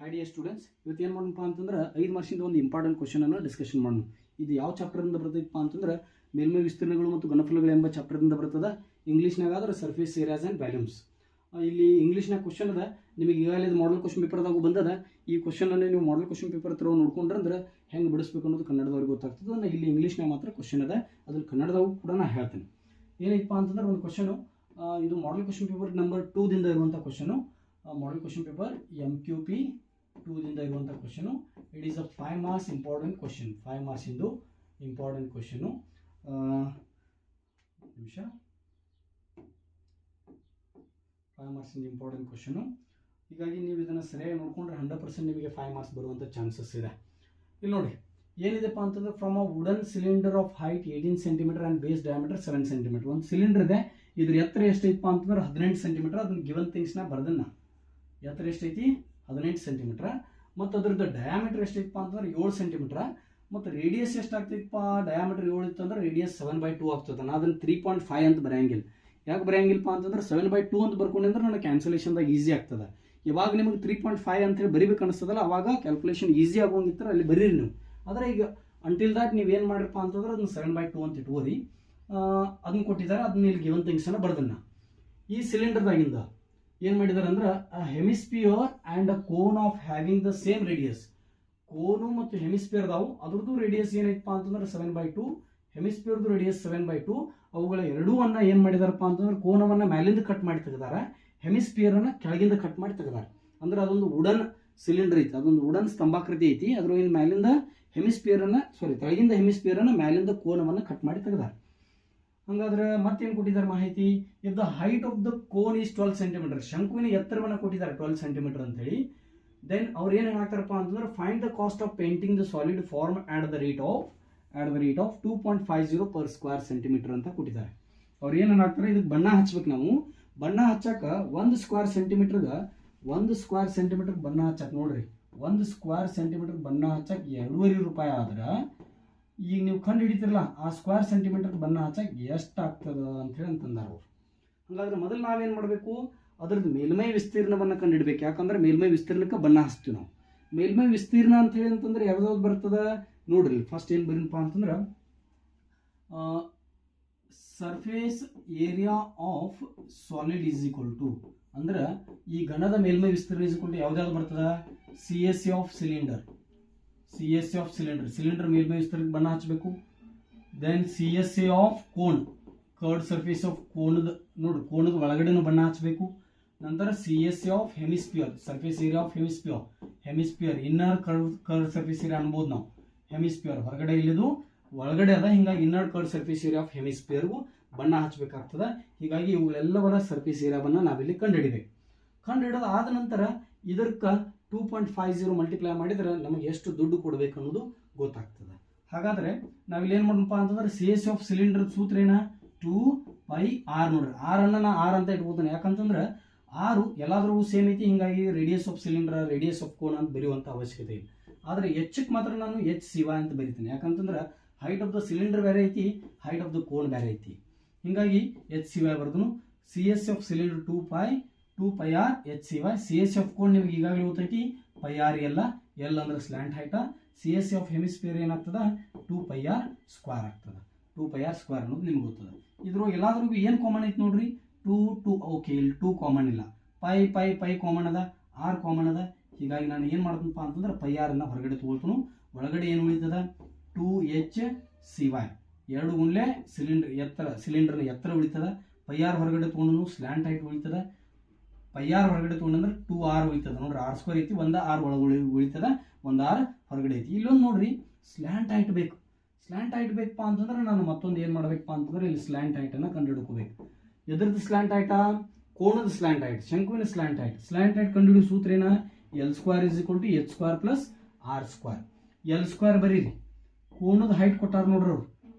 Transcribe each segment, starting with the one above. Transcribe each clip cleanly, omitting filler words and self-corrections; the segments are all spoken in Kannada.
ಹಾಯ್ ಡಿಯರ್ ಸ್ಟೂಡೆಂಟ್ಸ್, ಇವತ್ತು ಏನು ಮಾಡೋಣಪ್ಪ ಅಂತಂದ್ರೆ 5 ಮಾರ್ಕ್ಸಿಂದ ಒಂದು ಇಂಪಾರ್ಟೆಂಟ್ ಕ್ವಶನ್ ಅನ್ನು ಡಿಸ್ಕಷನ್ ಮಾಡೋಣ. ಇದು ಯಾವ ಚಾಪ್ಟರ್ನಿಂದ ಬರ್ತೈತಪ್ಪ ಅಂತಂದ್ರೆ ಮೇಲ್ಮೈ ವಿಸ್ತೀರ್ಣಗಳು ಮತ್ತು ಘನಫಲಗಳು ಎಂಬ ಚಾಪ್ಟರ್ನಿಂದ ಬರ್ತದೆ. ಇಂಗ್ಲೀಷ್ನಾಗ ಆದ್ರೆ ಸರ್ಫೇಸ್ ಏರಿಯಾಸ್ ಆ್ಯಂಡ್ ವ್ಯಾಲ್ಯೂಮ್ಸ್. ಇಲ್ಲಿ ಇಂಗ್ಲೀಷ್ನಾಗ ಕ್ವಶನ್ ಅದ, ನಿಮಗೆ ಈಗಾಗಲೇ ಮಾಡಲ್ ಕ್ವಶನ್ ಪೇಪರ್ದಾಗ ಬಂದದ. ಈ ಕ್ವಶನ್ ಅನ್ನು ನೀವು ಮಾಡಲ್ ಕ್ವಶನ್ ಪೇಪರ್ ಹತ್ರ ನೋಡ್ಕೊಂಡ್ರೆ ಹೆಂಗೆ ಬಿಡಿಸ್ಬೇಕು ಅನ್ನೋದು ಕನ್ನಡದವ್ರಿಗೆ ಗೊತ್ತಾಗ್ತದೆ. ನಾನು ಇಲ್ಲಿ ಇಂಗ್ಲೀಷ್ನಾಗ ಮಾತ್ರ ಕ್ವಶನ್ ಅದ, ಅದ್ರಲ್ಲಿ ಕನ್ನಡದಾಗೂ ಕೂಡ ನಾನು ಹೇಳ್ತೇನೆ. ಏನೈತಪ್ಪ ಅಂತಂದ್ರೆ ಒಂದು ಕ್ವಶನು, ಇದು ಮಾಡಲ್ ಕ್ವಶನ್ ಪೇಪರ್ ನಂಬರ್ 2 ದಿಂದ ಇರುವಂಥ question. Model question paper MQP 2 ದಿಂದ ಇರುವಂಥ question. It is a 5 marks important question. 5 marks ಇಂದು ಇಂಪಾರ್ಟೆಂಟ್ ಕ್ವಶನು. ನಿಮಿಷ 5 ಮಾರ್ಕ್ಸ್ ಇಂದ ಇಂಪಾರ್ಟೆಂಟ್ ಕ್ವಶನು. ಹೀಗಾಗಿ ನೀವು ಇದನ್ನು ಸರಿಯಾಗಿ ನೋಡಿಕೊಂಡ್ರೆ 100% ನಿಮಗೆ 5 ಮಾರ್ಕ್ಸ್ ಬರುವಂಥ ಚಾನ್ಸಸ್ ಇದೆ. ಇಲ್ಲಿ ನೋಡಿ ಏನಿದೆಪ್ಪ ಅಂತಂದ್ರೆ, from a wooden cylinder of height 18 centimetre and base diameter 7 centimetre. ಒಂದು ಸಿಲಿಂಡರ್ ಇದೆ, ಇದ್ರ ಎತ್ತರ ಎಷ್ಟೈತಪ್ಪ ಅಂತಂದ್ರೆ 18 ಸೆಂಟಿಮೀಟರ್. ಅದನ್ನ ಗಿವನ್ ಥಿಂಗ್ಸ್ನ ಬರ್ದನ್ನ ಎತ್ತರ ಎಷ್ಟೈತಿ 18 ಸೆಂಟಿಮೀಟರ್. ಮತ್ತು ಅದ್ರದ್ದು ಡಯಾಮೀಟರ್ ಎಷ್ಟೈತಪ್ಪ ಅಂತಂದ್ರೆ 7 ಸೆಂಟಿಮೀಟರ್. ಮತ್ತು ರೇಡಿಯಸ್ ಎಷ್ಟಾಗ್ತೈತಪ್ಪ, ಡಯಾಮೀಟರ್ 7 ಇತ್ತು ಅಂದ್ರೆ ರೇಡಿಯಸ್ 7/2 ಆಗ್ತದೆ. ನಾನು ಅದನ್ನು 3.5 ಅಂತ ಬರೆಯಂಗಿಲ್ಲ. ಯಾಕೆ ಬರೆಯಂಗಿಲ್ಲಪ್ಪ ಅಂತಂದ್ರೆ 7/2 ಅಂತ ಬರ್ಕೊಂಡ್ರೆ ನನಗೆ ಕ್ಯಾನ್ಸಲೇಷನ್ದಾಗ ಈಸಿ ಆಗ್ತದೆ. ಇವಾಗ ನಿಮಗೆ 3.5 ಅಂತೇಳಿ ಬರಿಬೇಕು ಅನಿಸ್ತದಲ್ಲ, ಅವಾಗ ಕ್ಯಾಲ್ಕುಲೇಷನ್ ಈಸಿ ಆಗೋಂಗಿರ್ತಾರೆ ಅಲ್ಲಿ ಬರೀರಿ ನೀವು. ಆದರೆ ಈಗ ಅಂಟಿಲ್ ದಾಟ್ ನೀವು ಏನು ಮಾಡಿರಪ್ಪ ಅಂತಂದ್ರೆ ಅದನ್ನ 7/2 ಅಂತ ಇಟ್ಕೋರಿ. ಅದನ್ನ ಕೊಟ್ಟಿದ್ದಾರೆ, ಅದನ್ನ ಇಲ್ಲಿ ಗಿವನ್ ಥಿಂಗ್ಸನ್ನು ಬರ್ದನ್ನ. ಈ ಸಿಲಿಂಡರ್ದಾಗಿಂದ ಏನು ಮಾಡಿದ್ದಾರೆ ಅಂದ್ರೆ, hemisphere and a cone of having the same radius. Cone ಮತ್ತು ಹೆಮಿಸ್ಪಿಯರ್ದಾವು ಅದ್ರದ್ದು ರೇಡಿಯಸ್ ಏನೈತಪ್ಪ ಅಂತಂದ್ರೆ 7/2, ಹೆಮಿಸ್ಪಿಯರ್ದು ರೇಡಿಯಸ್ 7/2. ಅವುಗಳ ಎರಡೂ ಏನು ಮಾಡಿದಾರಪ್ಪ ಅಂತಂದ್ರೆ ಕೋನವನ್ನು ಮ್ಯಾಲಿಂದ ಕಟ್ ಮಾಡಿ ತೆಗೆದಾರೆ, ಹೆಮಿಸ್ಪಿಯರನ್ನು ಕೆಳಗಿಂದ ಕಟ್ ಮಾಡಿ ತೆಗೆದಾರೆ. ಅಂದ್ರೆ ಅದೊಂದು ವುಡನ್ ಸಿಲಿಂಡರ್ ಐತಿ, ಅದೊಂದು ವುಡನ್ ಸ್ತಂಭಾಕೃತಿ ಐತಿ. ಅದ್ರ ಏನು ಮ್ಯಾಲಿಂದ ತೆಳಗಿಂದ ಹೆಮಿಸ್ಪಿಯರನ್ನು ಮ್ಯಾಲಿಂದ ಕೋನವನ್ನು ಕಟ್ ಮಾಡಿ ತೆಗೆದಾರೆ. ಹಂಗಾದ್ರೆ ಮತ್ತೇನು ಕೊಟ್ಟಿದ್ದಾರೆ ಮಾಹಿತಿ, if the height of the cone is 12 centimetre. ಶಂಕುವಿನ ಎತ್ತರವನ್ನು ಕೊಟ್ಟಿದ್ದಾರೆ 12 ಸೆಂಟಿಮೀಟರ್ ಅಂತೇಳಿ. ದೆನ್ ಅವ್ರು ಏನು ಹಾಕ್ತಾರಪ್ಪ ಅಂತಂದ್ರೆ, find the cost of painting the solid form at the rate of 2.50 per square centimeter ಅಂತ ಕೊಟ್ಟಿದ್ದಾರೆ. ಅವ್ರು ಏನು ಹಾಕ್ತಾರೆ, ಇದಕ್ಕೆ ಬಣ್ಣ ಹಚ್ಬೇಕು ನಾವು. ಬಣ್ಣ ಹಚ್ಚಕ 1 ಸ್ಕ್ವೇರ್ ಸೆಂಟಿಮೀಟರ್ ಬಣ್ಣ ಹಚ್ಚಕ್ ನೋಡ್ರಿ, 1 ಸ್ಕ್ವೇರ್ ಸೆಂಟಿಮೀಟರ್ ಬಣ್ಣ ಹಚ್ಚಕ್ 2.5 ರೂಪಾಯಿ ಆದ್ರೆ, ಈಗ ನೀವು ಕಂಡು ಹಿಡಿತಿರಲ್ಲ ಆ ಸ್ಕ್ವೇರ್ ಸೆಂಟಿಮೀಟರ್ ಬಣ್ಣ ಹಚ್ಚಕ್ ಎಷ್ಟು ಆಗ್ತದ ಅಂತೇಳಿ ಅಂತಂದಾರ ಅವ್ರು. ಹಂಗಾದ್ರೆ ಮೊದಲು ನಾವೇನು ಮಾಡಬೇಕು, ಅದ್ರದ್ದು ಮೇಲ್ಮೈ ವಿಸ್ತೀರ್ಣವನ್ನು ಕಂಡು ಹಿಡಬೇಕು. ಯಾಕಂದ್ರೆ ಮೇಲ್ಮೈ ವಿಸ್ತೀರ್ಣಕ್ಕೆ ಬಣ್ಣ ಹಚ್ತೀವಿ ನಾವು. ಮೇಲ್ಮೈ ವಿಸ್ತೀರ್ಣ ಅಂತ ಹೇಳಿ ಅಂತಂದ್ರೆ ಯಾವ್ದಾವ್ದು ಬರ್ತದ ನೋಡ್ರಿ. ಫಸ್ಟ್ ಏನು ಬರೀನಪ್ಪ ಅಂತಂದ್ರೆ, surface area of solid is equal to, ಅಂದ್ರೆ ಈ ಘನದ ಮೇಲ್ಮೈ ವಿಸ್ತೀರ್ಣ ಈಸ್ ಈಕ್ವಲ್ ಟು ಯಾವ್ದಾವ್ದು ಬರ್ತದ, CSA ಆಫ್ ಸಿಲಿಂಡರ್. ಸಿಲಿಂಡರ್ ಮೇಲ್ಮೈ ವಿಸ್ತೀರ್ಣಕ್ಕೆ ಬಣ್ಣ ಹಚ್ಚಬೇಕು. Then CSA of cone, curved surface of ಕೋನದ ನೋಡಿ, ಕೋನದ ಒಳಗಡೆನೂ ಬಣ್ಣ ಹಚ್ಚಬೇಕು. ನಂತರ CSA of hemisphere, surface area of hemisphere inner curved surface area ಅನ್ಬೋದು ನಾವು. ಹೆಮಿಸ್ಪಿಯರ್ ಹೊರಗಡೆ ಇಲ್ಲಿದು ಒಳಗಡೆ ಅದ, ಹಿಂಗಾಗಿ inner curved surface area of ಹೆಮಿಸ್ಪಿಯರ್ಗೂ ಬಣ್ಣ ಹಚ್ಚಬೇಕಾಗ್ತದೆ. ಹೀಗಾಗಿ ಇವುಗಳೆಲ್ಲವರ ಸರ್ಫೇಸ್ ಏರಿಯಾವನ್ನು ನಾವಿಲ್ಲಿ ಕಂಡುಹಿಡಿಬೇಕು. ಕಂಡುಹಿಡಿದ ಆದ ನಂತರ ಇದಕ್ಕೆ 2.50 ಮಲ್ಟಿಪ್ಲೈ ಮಾಡಿದ್ರೆ ನಮಗೆ ಎಷ್ಟು ದುಡ್ಡು ಕೊಡಬೇಕು ಅನ್ನೋದು ಗೊತ್ತಾಗ್ತದೆ. ಹಾಗಾದ್ರೆ ನಾವಿಲ್ಲಿ ಏನು ಮಾಡೋಣಪ್ಪ ಅಂತಂದ್ರೆ, CSA ಆಫ್ ಸಿಲಿಂಡರ್ ಸೂತ್ರ ಏನ, 2πr. ನೋಡ್ರಿ, ಆರ್ ಅನ್ನ ನಾ ಆರ್ ಅಂತ ಇಟ್ಕೋತಾನೆ. ಯಾಕಂತಂದ್ರೆ 6 ಎಲ್ಲಾದ್ರೂ ಸೇಮ್ ಐತಿ, ಹಿಂಗಾಗಿ radius of cylinder, radius of cone ಅಂತ ಬರೆಯುವಂಥ ಅವಶ್ಯಕತೆ ಇಲ್ಲ. ಆದರೆ ಎಚ್ಚಕ್ಕೆ ಮಾತ್ರ ನಾನು HCy ಅಂತ ಬರಿತೀನಿ. ಯಾಕಂತಂದ್ರೆ ಹೈಟ್ ಆಫ್ ದ ಸಿಲಿಂಡರ್ ಬೇರೆ ಐತಿ, ಹೈಟ್ ಆಫ್ ದ ಕೋನ್ ಬೇರೆ ಐತಿ. ಹಿಂಗಾಗಿ HCy ಬರ್ದನು. CSA of cylinder 2πr HCy. CSA of cone ನಿಮ್ಗೆ ಈಗಾಗಲೇ ಗೊತ್ತೈತಿ, πr ಎಲ್ಲ ಅಂದ್ರೆ ಸ್ಲ್ಯಾಂಟ್ ಹೈಟ. CSA ಆಫ್ ಹೆಮಿಸ್ಪಿಯರ್ ಏನಾಗ್ತದ, 2πr ಸ್ಕ್ವೇರ್ ಆಗ್ತದೆ. 2πr ಸ್ಕ್ವೇರ್ ಅನ್ನೋದು ನಿಮ್ಗೆ ಗೊತ್ತದ. ಇದ್ರೊಳಗೆ ಎಲ್ಲಾದ್ರೂ ಏನು ಕಾಮನ್ ಐತಿ ನೋಡ್ರಿ, 2 ಓಕೆ, ಇಲ್ಲಿ 2 ಕಾಮನ್ ಇಲ್ಲ, ಪೈ ಕಾಮನ್ ಅದ, ಆರ್ ಕಾಮನ್ ಅದ. ಹೀಗಾಗಿ ನಾನು ಏನು ಮಾಡ್ತೀನಪ್ಪ ಅಂತಂದ್ರೆ πr ಅನ್ನ ಹೊರಗಡೆ ತಗೊಳ್ತೀನಿ. ಒಳಗಡೆ ಏನು ಉಳಿತದ, 2HCy. 2 ಗುಂಡ್ಲೆ ಸಿಲಿಂಡರ್ನ ಎತ್ತರ ಉಳಿತದ. πr ಹೊರಗಡೆ ತೊಗೊಂಡು ಸ್ಲ್ಯಾಂಟ್ ಹೈಟ್ ಉಳಿತದ. πr ಹೊರಗಡೆ ತೊಗೊಂಡ್ರೆ 2r ಉಳಿತದ. ನೋಡ್ರಿ, r² ಐತಿ, ಒಂದು r ಒಳಗೆ ಉಳಿತದ, ಒಂದು r ಹೊರಗಡೆ ಐತಿ. ಇಲ್ಲೊಂದು ನೋಡ್ರಿ, ಸ್ಲ್ಯಾಂಟ್ ಹೈಟ್ ಬೇಕು. ಸ್ಲ್ಯಾಂಟ್ ಹೈಟ್ ಬೇಕಪ್ಪ ಅಂತಂದ್ರೆ ನಾನು ಮತ್ತೊಂದು ಏನು ಮಾಡಬೇಕಪ್ಪ ಅಂತಂದ್ರೆ, ಇಲ್ಲಿ ಸ್ಲ್ಯಾಂಟ್ ಹೈಟನ್ನು ಕಂಡು ಹಿಡ್ಕೋಬೇಕು. ಎದ್ರದ್ದು ಸ್ಲ್ಯಾಂಟ್ ಹೈಟ, ಕೋಣದ ಸ್ಲ್ಯಾಂಟ್ ಹೈಟ್, ಶಂಕುವಿನ ಸ್ಲ್ಯಾಂಟ್ ಹೈಟ್. ಕಂಡು ಹಿಡಿಯೋ ಸೂತ್ರ ಏನ, L² = H² + R². L² ಬರೀರಿ. ಕೋಣದ ಹೈಟ್ ಕೊಟ್ಟಾರ ನೋಡ್ರಿ ಅವ್ರು.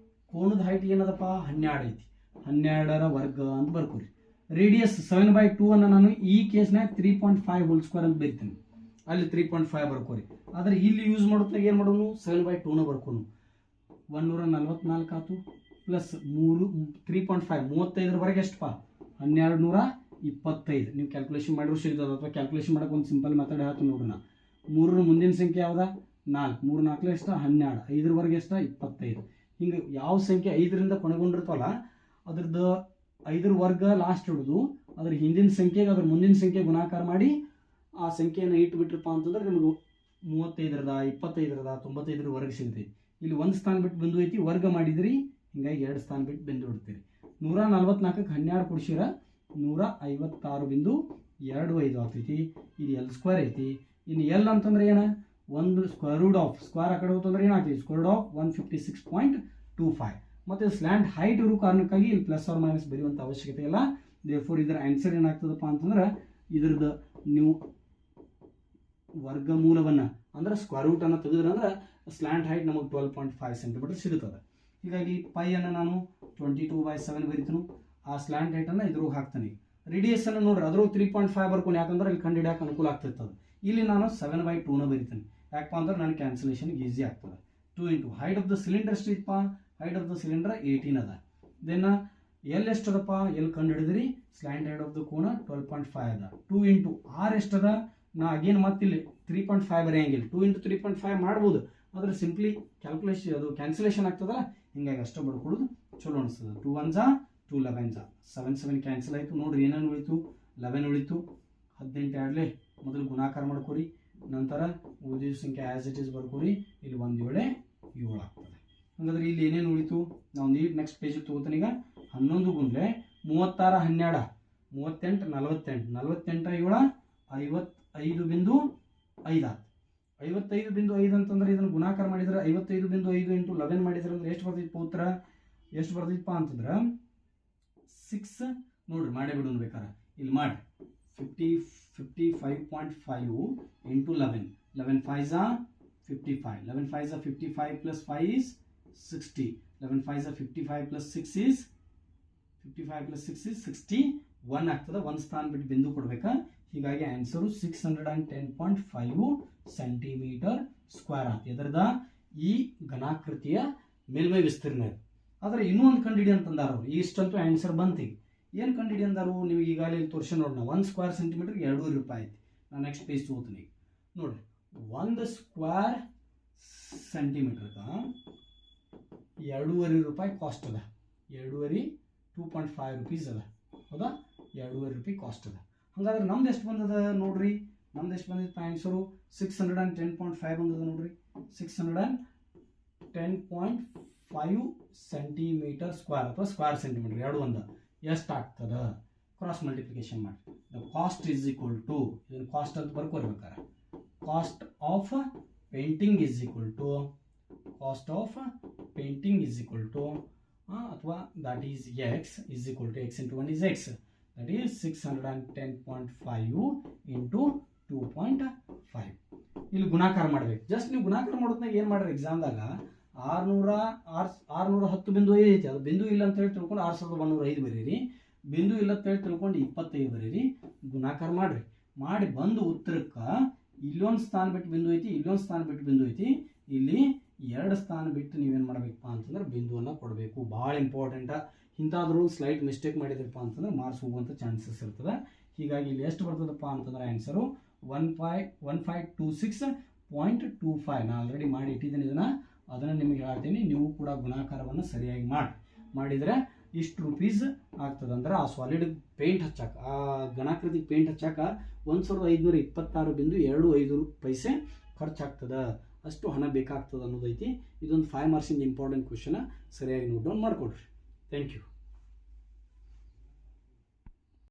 ಕೋಣದ ಹೈಟ್ ಏನದಪ್ಪ, 12 ಐತಿ. 12ರ ವರ್ಗ ಅಂತ ಬರ್ಕೋರಿ. ರೇಡಿಯಸ್ 7/2 ಅನ್ನು ನಾನು ಈ ಕೇಸ್ನಾಗ 3.5 ಹೋಲ್ ಸ್ಕ್ವೇರ್ ಅಂತ ಬರಿತೀನಿ. ಅಲ್ಲಿ 3.5 ಬರ್ಕೋರಿ. ಆದರೆ ಇಲ್ಲಿ ಯೂಸ್ ಮಾಡೋದ್ನಾಗ ಏನು ಮಾಡೋನು, 7/2ನ ಬರ್ಕೋನು. 144 ಆಯ್ತು ಪ್ಲಸ್ 3.5 35ವರೆಗೆ ಎಷ್ಟಪ್ಪ, 1225. ನೀವು ಕ್ಯಾಲ್ಕುಲೇಷನ್ ಮಾಡಿರೋ ಸಿಗ್ತದೆ, ಅಥವಾ ಕ್ಯಾಲ್ಕುಲೇಷನ್ ಮಾಡೋಕೆ ಒಂದು ಸಿಂಪಲ್ ಮೆಥಡ್ ಹೇಳ್ತೀನಿ ನೋಡ್ರಿ. 3 ಮುಂದಿನ ಸಂಖ್ಯೆ ಯಾವ್ದ 4, 3 4 ಎಷ್ಟು 12, 5 ಎಷ್ಟು 25. ಹಿಂಗೆ ಯಾವ ಸಂಖ್ಯೆ 5ರಿಂದ ಕೊನೆಗೊಂಡಿರ್ತವಲ್ಲ ಅದ್ರದ್ದು 5 ವರ್ಗ ಲಾಸ್ಟ್ ಹಿಡಿದು ಅದ್ರ ಹಿಂದಿನ ಸಂಖ್ಯೆಗೆ ಅದ್ರ ಮುಂದಿನ ಸಂಖ್ಯೆ ಗುಣಾಕಾರ ಮಾಡಿ ಆ ಸಂಖ್ಯೆಯನ್ನು ಇಟ್ಬಿಟ್ರಪ್ಪ ಅಂತಂದ್ರೆ ನಿಮಗೆ 35ರದ 25ರದ 95 ವರ್ಗ ಸಿಗ್ತೈತಿ. ಇಲ್ಲಿ 1 ಸ್ಥಾನ ಬಿಟ್ಟು ಬಿಂದು ಐತಿ, ವರ್ಗ ಮಾಡಿದ್ರಿ ಹಿಂಗಾಗಿ 2 ಸ್ಥಾನ ಬಿಟ್ಟು ಬಿಂದು ಇಡ್ತೀರಿ. 144ಕ್ಕೆ 12 ಕೊಡ್ಸಿರ 156.25 ಆಗ್ತೈತಿ. ಇದು L² ಐತಿ. ಇನ್ನು L ಅಂತಂದ್ರೆ ಏನ ಒಂದು ಸ್ಕ್ವೇರ್ ರೂಟ್ ಆಫ್ ಸ್ಕ್ವೇರ್ ಆ ಕಡೆ ಹೋತಂದ್ರೆ ಏನಾಗ್ತೈತಿ ಸ್ಕ್ವೇರ್ ರೂಟ್ ಆಫ್ 156.25. ಮತ್ತೆ ಸ್ಲ್ಯಾಂಟ್ ಹೈಟ್ ಇರೋ ಕಾರಣಕ್ಕಾಗಿ ಇಲ್ಲಿ ಪ್ಲಸ್ ಆರ್ ಮೈನಸ್ ಬರೆಯುವಂಥ ಅವಶ್ಯಕತೆ ಇಲ್ಲ. ದೇರ್ಫೋರ್ ಇದರ ಆನ್ಸರ್ ಏನಾಗ್ತದಪ್ಪ ಅಂತಂದ್ರೆ ಇದ್ರದ್ದು ನೀವು ವರ್ಗಮೂಲವನ್ನು ಅಂದ್ರೆ ಸ್ಕ್ವೇರ್ ರೂಟ್ ಅನ್ನು ತೆಗೆದ್ರಂದ್ರೆ ಸ್ಲ್ಯಾಂಟ್ ಹೈಟ್ ನಮಗೆ 12.5 ಸೆಂಟಿಮೀಟರ್ ಸಿಗುತ್ತದೆ. ಹೀಗಾಗಿ ಪೈಯನ್ನು ನಾನು 22/7 ಬರೀತೀನಿ. ಆ ಸ್ಲ್ಯಾಂಟ್ ಹೈಟನ್ನು ಇದ್ರೊಳಗೆ ಹಾಕ್ತಾನೆ. ರೇಡಿಯಸ್ ಅನ್ನು ನೋಡ್ರಿ ಅದ್ರೂ 3.5 ಬರ್ಕೊಂಡು, ಯಾಕಂದ್ರೆ ಇಲ್ಲಿ ಕಂಡು ಹಿಡಿಯಕ್ಕೆ ಅನುಕೂಲ ಆಗ್ತಿರ್ತದೆ. ಇಲ್ಲಿ ನಾನು 7/2ನ ಬರೀತೀನಿ. ಯಾಕಪ್ಪ ಅಂದ್ರೆ ನನ್ನ ಕ್ಯಾನ್ಸಲೇಷನ್ ಈಸಿ ಆಗ್ತದೆ. 2 into height of the cylinder ಎಷ್ಟಿತ್ತಪ್ಪ, ಹೈಟ್ ಆಫ್ ದ ಸಿಲಿಂಡರ್ 18 ಅದ. ದೆನ್ ಎಲ್ ಎಷ್ಟದಪ್ಪ, ಎಲ್ ಕಂಡು ಹಿಡಿದ್ರಿ slant height of the cone 12.5 ಅದ. 2 ಇಂಟು ಆರ್ ಎಷ್ಟದ, ನಾ ಅಗೇನ್ ಮತ್ತಿಲ್ಲಿ 3.5 ಬರೆಯಂಗಿಲ್ಲ. 2 ಇಂಟು 3.5 ಮಾಡ್ಬೋದು, ಆದ್ರೆ ಸಿಂಪ್ಲಿ ಕ್ಯಾಲ್ಕುಲೇಷನ್ ಅದು ಕ್ಯಾನ್ಸಲೇಷನ್ ಆಗ್ತದಲ್ಲ, ಹಿಂಗಾಗಿ ಅಷ್ಟೇ ಬರ್ಕೊಡೋದು ಚಲೋ ಅನಿಸ್ತದೆ. 2 1 ಜಾ 2 11 ಜಾ 7 7 ಕ್ಯಾನ್ಸಲ್ ಆಯಿತು. ನೋಡ್ರಿ ಏನೇನು ಉಳಿತು, 11 ಉಳಿತು. 18 ಆಡಲೇ ಮೊದಲು ಗುಣಾಕಾರ ಮಾಡ್ಕೊರಿ, ನಂತರ ಉಳಿದ ಸಂಖ್ಯೆ ಆ್ಯಸ್ ಇಟ್ ಈಸ್ ಬರ್ಕೊರಿ. ಇಲ್ಲಿ 1 7 7 ಆಗ್ತದೆ. ಹಾಗಾದ್ರೆ ಇಲ್ಲಿ ಏನೇನು ಉಳಿತು ನಾವು ನೀಟ್ ನೆಕ್ಸ್ಟ್ ಪೇಜಿಗೆ ತೊಗೋತಾನೆ. ಈಗ 11 ಗುಂಡ್ಲೆ 36 12 38 48 48 7 55.5 ಆಯ್ತು. 55.5 ಅಂತಂದ್ರೆ ಇದನ್ನು ಗುಣಾಕಾರ ಮಾಡಿದ್ರೆ 55.5 ಇಂಟು 11 ಮಾಡಿದ್ರೆ ಅಂದ್ರೆ ಎಷ್ಟು ಬರ್ತೈತಿ ಉತ್ತರ, ಎಷ್ಟು ಬರ್ತೈತಪ್ಪ ಅಂತಂದ್ರೆ 6 ನೋಡ್ರಿ ಮಾಡೇ ಬಿಡು ಬೇಕಾರೆ ಇಲ್ಲಿ ಮಾಡಿ 55.5 ಇಂಟು 11 11 5 ಜಾ 55 11 5 ಜಾ 55 ಪ್ಲಸ್ 5 is 60 11 5 ಜಾ 55 ಪ್ಲಸ್ 6 is 61 ಆಗ್ತದೆ. 1 ಸ್ಥಾನ ಬಿಟ್ಟು ಬಿಂದು ಕೊಡ್ಬೇಕಾ. ಹೀಗಾಗಿ ಆನ್ಸರು 610.5 ಸೆಂಟಿಮೀಟರ್ ಸ್ಕ್ವೇರ್ ಆಯ್ತು. ಇದರದ ಈ ಘನಾಕೃತಿಯ ಮೇಲ್ಮೈ ವಿಸ್ತೀರ್ಣ. ಆದರೆ ಇನ್ನೂ ಒಂದು ಕಂಡಿಡಿ ಅಂತಂದಾರು. ಇಷ್ಟಂತೂ ಆನ್ಸರ್ ಬಂತು. ಏನು ಕಂಡಿಡಿ ಅಂದಾರು ನಿಮಗೆ ಈಗಾಗಲೇ ತೋರಿಸಿ ನೋಡೋಣ. 1 ಸ್ಕ್ವೇರ್ ಸೆಂಟಿಮೀಟರ್ಗೆ 2 ರೂಪಾಯಿ ಐತಿ. ನಾನು ನೆಕ್ಸ್ಟ್ ಪೇಜ್ ತಗೋತೀನಿ. ನೋಡ್ರಿ 1 ಸ್ಕ್ವೇರ್ ಸೆಂಟಿಮೀಟರ್ಗೆ 2.5 ರೂಪಾಯಿ ಕಾಸ್ಟ್ ಅದ. 2.5 rupees ಅದ, ಹೌದಾ? 2.5 ರೂಪಾಯಿ ಕಾಸ್ಟ್ ಅದ. ಹಾಗಾದ್ರೆ ನಮ್ದು ಎಷ್ಟು ಬಂದದ ನೋಡ್ರಿ, ನಮ್ದು ಎಷ್ಟು ಬಂದಿತ್ತು ಆನ್ಸರು 610.5 ಬಂದದ ನೋಡ್ರಿ. 610.5 ಸೆಂಟಿಮೀಟರ್ ಸ್ಕ್ವೇರ್ ಅಥವಾ ಸ್ಕ್ವೇರ್ ಸೆಂಟಿಮೀಟರ್ ಎರಡು ಒಂದ ಎಷ್ಟು ಆಗ್ತದ ಕ್ರಾಸ್ ಮಲ್ಟಿಪ್ಲಿಕೇಶನ್ ಮಾಡಿ. ಕಾಸ್ಟ್ ಈಸ್ ಈಕ್ವಲ್ ಟು ಇದನ್ನು ಕಾಸ್ಟ್ ಅಂತ ಬರ್ಕೋರ್ಬೇಕಾರೆ cost of painting is equal to cost of painting is equal to ಅಥವಾ that is x is equal to x into 1 is x. That is 610.5 into 2.5. ಇಲ್ಲಿ ಗುಣಾಕಾರ ಮಾಡ್ಬೇಕು. ಜಸ್ಟ್ ನೀವು ಗುಣಾಕಾರ ಮಾಡೋದ್ನಾಗ ಏನು ಮಾಡ್ರಿ, ಎಕ್ಸಾಮ್ದಾಗ 610.5 ಐತಿ. ಅದು ಬಿಂದು ಇಲ್ಲ ಅಂತ ಹೇಳಿ ತಿಳ್ಕೊಂಡು 6105 ಬರೀರಿ. ಬಿಂದು ಇಲ್ಲ ಅಂತ ಹೇಳಿ ತಿಳ್ಕೊಂಡು 25 ಬರೀರಿ. ಗುಣಾಕಾರ ಮಾಡ್ರಿ. ಮಾಡಿ ಬಂದು ಉತ್ತರಕ್ಕೆ ಇಲ್ಲೊಂದು ಸ್ಥಾನ ಬಿಟ್ಟು ಬಿಂದು ಐತಿ, ಇಲ್ಲೊಂದು ಸ್ಥಾನ ಬಿಟ್ಟು ಬಿಂದು ಐತಿ. ಇಲ್ಲಿ 2 ಸ್ಥಾನ ಬಿಟ್ಟು ನೀವೇನು ಮಾಡಬೇಕಪ್ಪ ಅಂತಂದ್ರೆ ಬಿಂದುವನ್ನು ಕೊಡಬೇಕು. ಭಾಳ ಇಂಪಾರ್ಟೆಂಟ. ಇಂಥಾದ್ರೂ ಸ್ಲೈಟ್ ಮಿಸ್ಟೇಕ್ ಮಾಡಿದ್ರಪ್ಪ ಅಂತಂದ್ರೆ ಮಾರ್ಕ್ಸ್ ಹೋಗುವಂಥ ಚಾನ್ಸಸ್ ಇರ್ತದೆ. ಹೀಗಾಗಿ ಇಲ್ಲಿ ಎಷ್ಟು ಬರ್ತದಪ್ಪ ಅಂತಂದ್ರೆ ಆನ್ಸರು 1526.25. ನಾನು ಆಲ್ರೆಡಿ ಮಾಡಿ ಇಟ್ಟಿದ್ದೀನಿ ಇದನ್ನು, ಅದನ್ನು ನಿಮಗೆ ಹೇಳ್ತೀನಿ. ನೀವು ಕೂಡ ಗುಣಾಕಾರವನ್ನು ಸರಿಯಾಗಿ ಮಾಡಿದರೆ ಇಷ್ಟು ರೂಪೀಸ್ ಆಗ್ತದೆ. ಅಂದ್ರೆ ಆ ಸಾಲಿಡ್ ಪೇಂಟ್ ಹಚ್ಚಾಕ, ಆ ಘನಾಕೃತಿ ಪೇಂಟ್ ಹಚ್ಚಾಕ 1526.25 ಖರ್ಚಾಗ್ತದೆ. ಅಷ್ಟು ಹಣ ಬೇಕಾಗ್ತದೆ ಅನ್ನೋದೈತಿ. ಇದೊಂದು 5 ಮಾರ್ಕ್ಸಿಂದ ಇಂಪಾರ್ಟೆಂಟ್ ಕ್ವಶನ್. ಸರಿಯಾಗಿ ನೋಟ್ ಡೌನ್ ಮಾಡ್ಕೊಡ್ರಿ. Thank you.